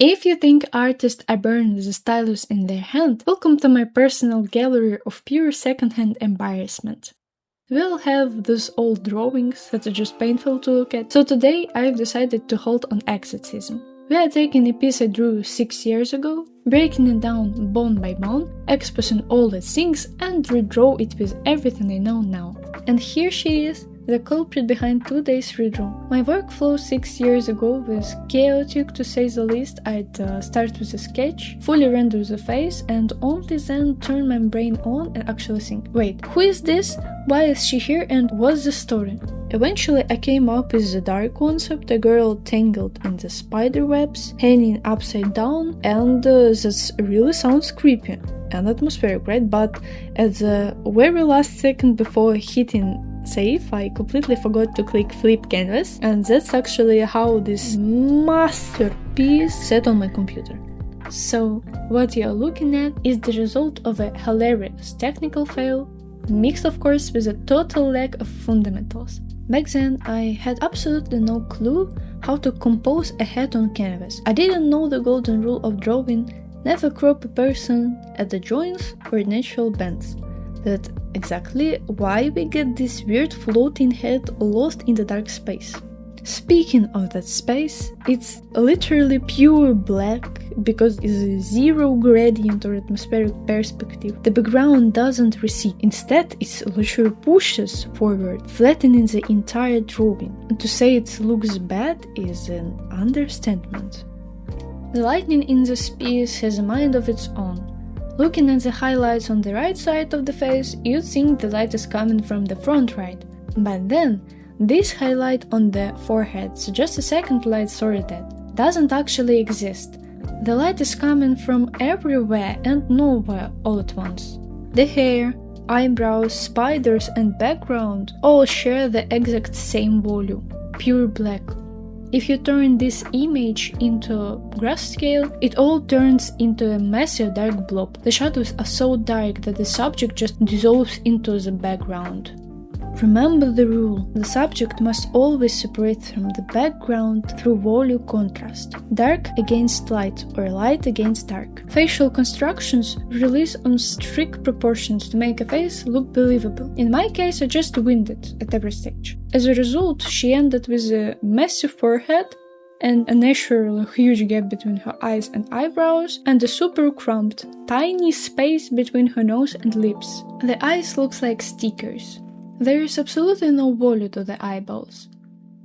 If you think artists are born with a stylus in their hand, welcome to my personal gallery of pure secondhand embarrassment. We'll have those old drawings that are just painful to look at, so today I've decided to hold on exorcism. We are taking a piece I drew 6 years ago, breaking it down bone by bone, exposing all its things, and redraw it with everything I know now. And here she is, the culprit behind today's redraw. My workflow 6 years ago was chaotic to say the least. I'd start with a sketch, fully render the face, and only then turn my brain on and actually think, wait, who is this? Why is she here and what's the story? Eventually I came up with the dark concept, a girl tangled in the spider webs, hanging upside down, and that really sounds creepy and atmospheric, right? But at the very last second before hitting save, I completely forgot to click flip canvas, and that's actually how this masterpiece sat on my computer. So what you're looking at is the result of a hilarious technical fail, mixed of course with a total lack of fundamentals. Back then I had absolutely no clue how to compose a head on canvas. I didn't know the golden rule of drawing: never crop a person at the joints or natural bends. That's exactly why we get this weird floating head lost in the dark space. Speaking of that space, it's literally pure black because it's a zero gradient or atmospheric perspective. The background doesn't recede. Instead, it literally pushes forward, flattening the entire drawing. And to say it looks bad is an understatement. The lighting in this piece has a mind of its own. Looking at the highlights on the right side of the face, you'd think the light is coming from the front right. But then, this highlight on the forehead suggests a second light source that doesn't actually exist. The light is coming from everywhere and nowhere all at once. The hair, eyebrows, spiders, and background all share the exact same volume, pure black. If you turn this image into grayscale, it all turns into a massive dark blob. The shadows are so dark that the subject just dissolves into the background. Remember the rule: the subject must always separate from the background through volume contrast. Dark against light or light against dark. Facial constructions rely on strict proportions to make a face look believable. In my case, I just winged it at every stage. As a result, she ended with a massive forehead and a naturally huge gap between her eyes and eyebrows, and a super cramped, tiny space between her nose and lips. The eyes looks like stickers. There is absolutely no volume to the eyeballs.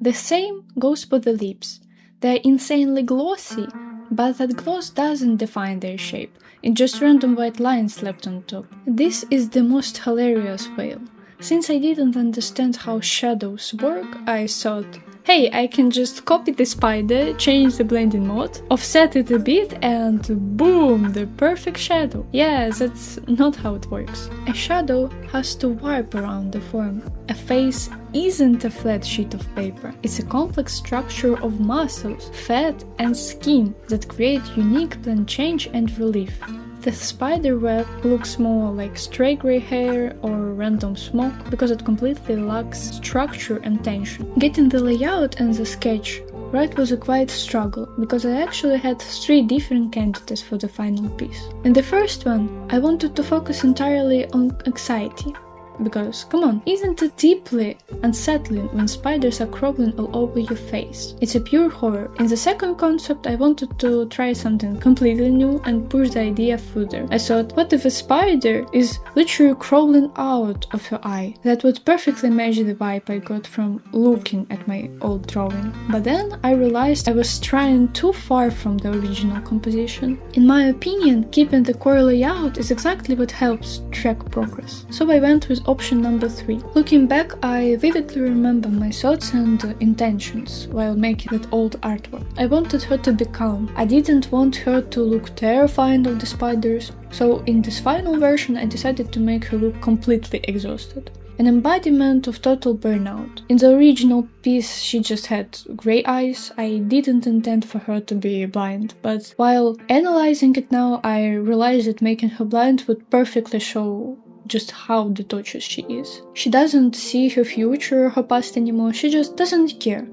The same goes for the lips. They're insanely glossy, but that gloss doesn't define their shape, it's just random white lines left on top. This is the most hilarious fail. Since I didn't understand how shadows work, I thought, hey, I can just copy the spider, change the blending mode, offset it a bit, and boom, the perfect shadow. Yeah, that's not how it works. A shadow has to warp around the form. A face isn't a flat sheet of paper. It's a complex structure of muscles, fat, and skin that create unique blend change and relief. The spider web looks more like stray gray hair or random smoke because it completely lacks structure and tension. Getting the layout and the sketch right was a quite struggle because I actually had 3 different candidates for the final piece. In the first one, I wanted to focus entirely on anxiety. Because, come on, isn't it deeply unsettling when spiders are crawling all over your face? It's a pure horror. In the second concept, I wanted to try something completely new and push the idea further. I thought, what if a spider is literally crawling out of your eye? That would perfectly match the vibe I got from looking at my old drawing. But then I realized I was trying too far from the original composition. In my opinion, keeping the core layout is exactly what helps track progress. So I went with option number 3. Looking back, I vividly remember my thoughts and intentions while making that old artwork. I wanted her to be calm. I didn't want her to look terrifying of the spiders, so in this final version I decided to make her look completely exhausted. An embodiment of total burnout. In the original piece she just had grey eyes. I didn't intend for her to be blind, but while analyzing it now I realized that making her blind would perfectly show just how detached she is. She doesn't see her future or her past anymore, she just doesn't care.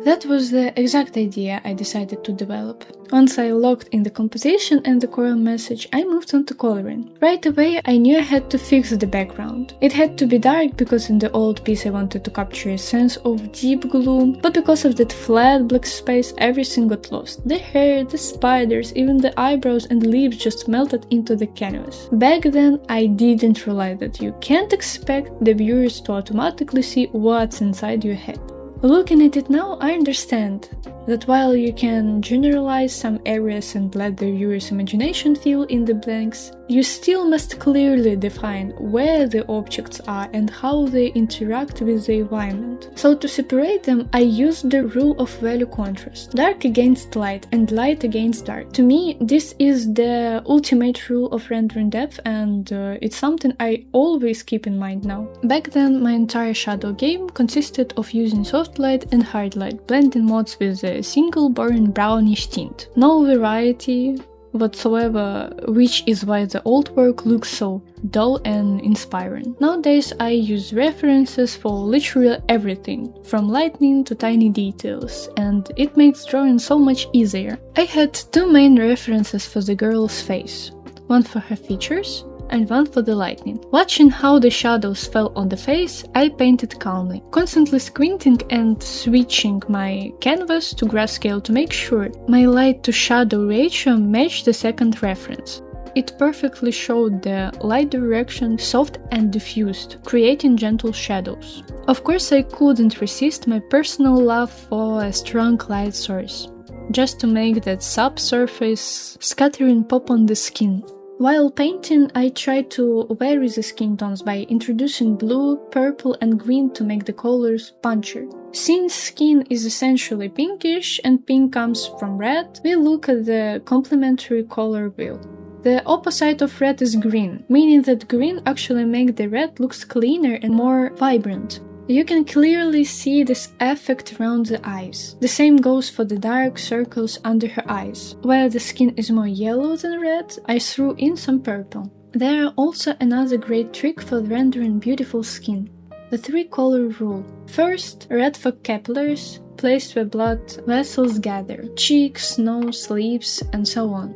That was the exact idea I decided to develop. Once I logged in the composition and the choral message, I moved on to coloring. Right away, I knew I had to fix the background. It had to be dark because in the old piece I wanted to capture a sense of deep gloom, but because of that flat black space, everything got lost. The hair, the spiders, even the eyebrows and lips just melted into the canvas. Back then, I didn't realize that you can't expect the viewers to automatically see what's inside your head. Looking at it now, I understand that while you can generalize some areas and let the viewer's imagination fill in the blanks, you still must clearly define where the objects are and how they interact with the environment. So to separate them, I used the rule of value contrast, dark against light and light against dark. To me, this is the ultimate rule of rendering depth, and it's something I always keep in mind now. Back then, my entire shadow game consisted of using soft light and hard light, blending modes with a single boring brownish tint. No variety whatsoever, which is why the old work looks so dull and inspiring. Nowadays I use references for literally everything, from lightning to tiny details, and it makes drawing so much easier. I had two main references for the girl's face, one for her features and one for the lightning. Watching how the shadows fell on the face, I painted calmly, constantly squinting and switching my canvas to grayscale to make sure my light to shadow ratio matched the second reference. It perfectly showed the light direction, soft and diffused, creating gentle shadows. Of course, I couldn't resist my personal love for a strong light source, just to make that subsurface scattering pop on the skin. While painting, I tried to vary the skin tones by introducing blue, purple and green to make the colors punchier. Since skin is essentially pinkish and pink comes from red, we look at the complementary color wheel. The opposite of red is green, meaning that green actually makes the red look cleaner and more vibrant. You can clearly see this effect around the eyes. The same goes for the dark circles under her eyes. Where the skin is more yellow than red, I threw in some purple. There are also another great trick for rendering beautiful skin: the three-color rule. First, red for capillaries, placed where blood vessels gather, cheeks, nose, lips, and so on.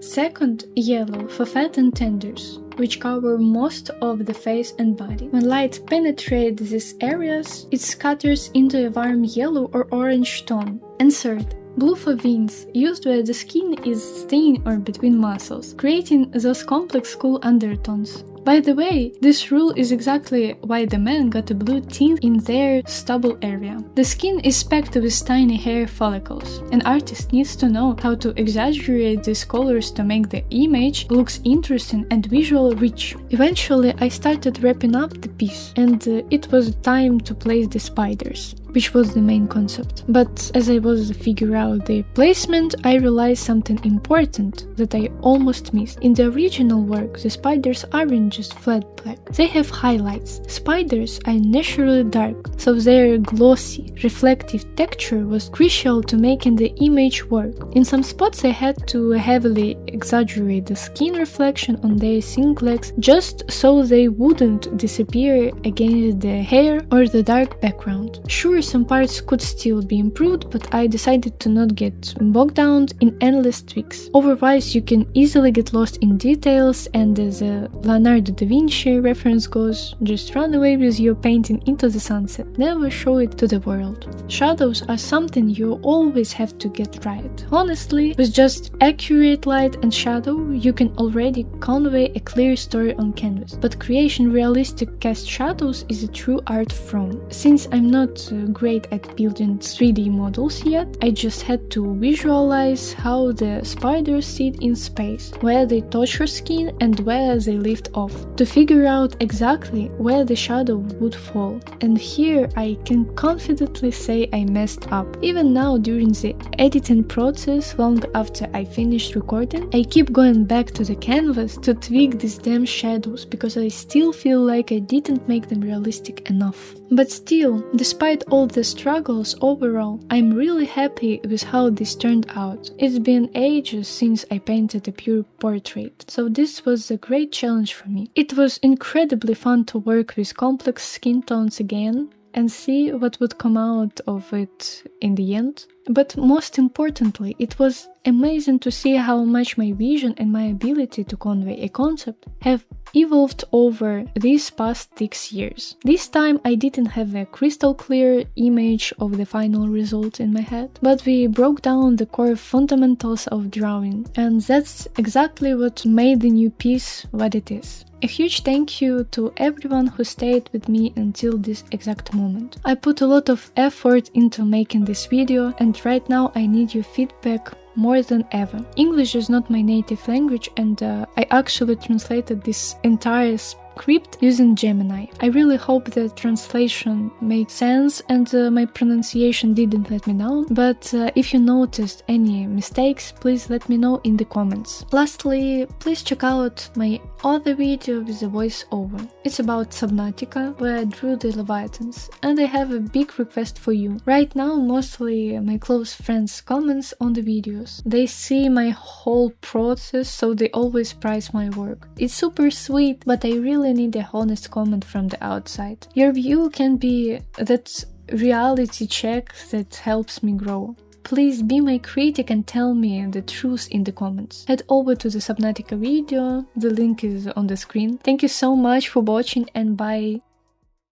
Second, yellow for fat and tenders, which cover most of the face and body. When light penetrates these areas, it scatters into a warm yellow or orange tone. And third, blue for veins, used where the skin is thin or between muscles, creating those complex cool undertones. By the way, this rule is exactly why the men got a blue tint in their stubble area. The skin is packed with tiny hair follicles. An artist needs to know how to exaggerate these colors to make the image looks interesting and visually rich. Eventually, I started wrapping up the piece, and it was time to place the spiders, which was the main concept. But as I was figuring out the placement, I realized something important that I almost missed. In the original work, the spiders aren't just flat black. They have highlights. Spiders are naturally dark, so their glossy, reflective texture was crucial to making the image work. In some spots I had to heavily exaggerate the skin reflection on their thin legs just so they wouldn't disappear against the hair or the dark background. Sure, some parts could still be improved, but I decided to not get bogged down in endless tweaks. Otherwise, you can easily get lost in details, and as a Leonardo da Vinci reference goes, just run away with your painting into the sunset. Never show it to the world. Shadows are something you always have to get right. Honestly, with just accurate light and shadow, you can already convey a clear story on canvas. But creating realistic cast shadows is a true art form. Since I'm not great at building 3D models yet, I just had to visualize how the spiders sit in space, where they touch her skin and where they lift off, to figure out exactly where the shadow would fall. And here I can confidently say I messed up. Even now during the editing process, long after I finished recording, I keep going back to the canvas to tweak these damn shadows because I still feel like I didn't make them realistic enough. But still, despite all the struggles overall, I'm really happy with how this turned out. It's been ages since I painted a pure portrait, so this was a great challenge for me. It was incredibly fun to work with complex skin tones again, and see what would come out of it in the end. But most importantly, it was amazing to see how much my vision and my ability to convey a concept have evolved over these past 6 years. This time I didn't have a crystal clear image of the final result in my head, but we broke down the core fundamentals of drawing, and that's exactly what made the new piece what it is. A huge thank you to everyone who stayed with me until this exact moment. I put a lot of effort into making this video, and right now I need your feedback more than ever. English is not my native language, and I actually translated this entire script using Gemini. I really hope the translation makes sense and my pronunciation didn't let me down, but if you noticed any mistakes, please let me know in the comments. Lastly, please check out my other video with a voiceover. It's about Subnautica, where I drew the Leviathans, and I have a big request for you. Right now, mostly my close friends comments on the videos. They see my whole process, so they always praise my work. It's super sweet, but I really need a honest comment from the outside. Your view can be that reality check that helps me grow. Please be my critic and tell me the truth in the comments. Head over to the Subnautica video, the link is on the screen. Thank you so much for watching, and bye!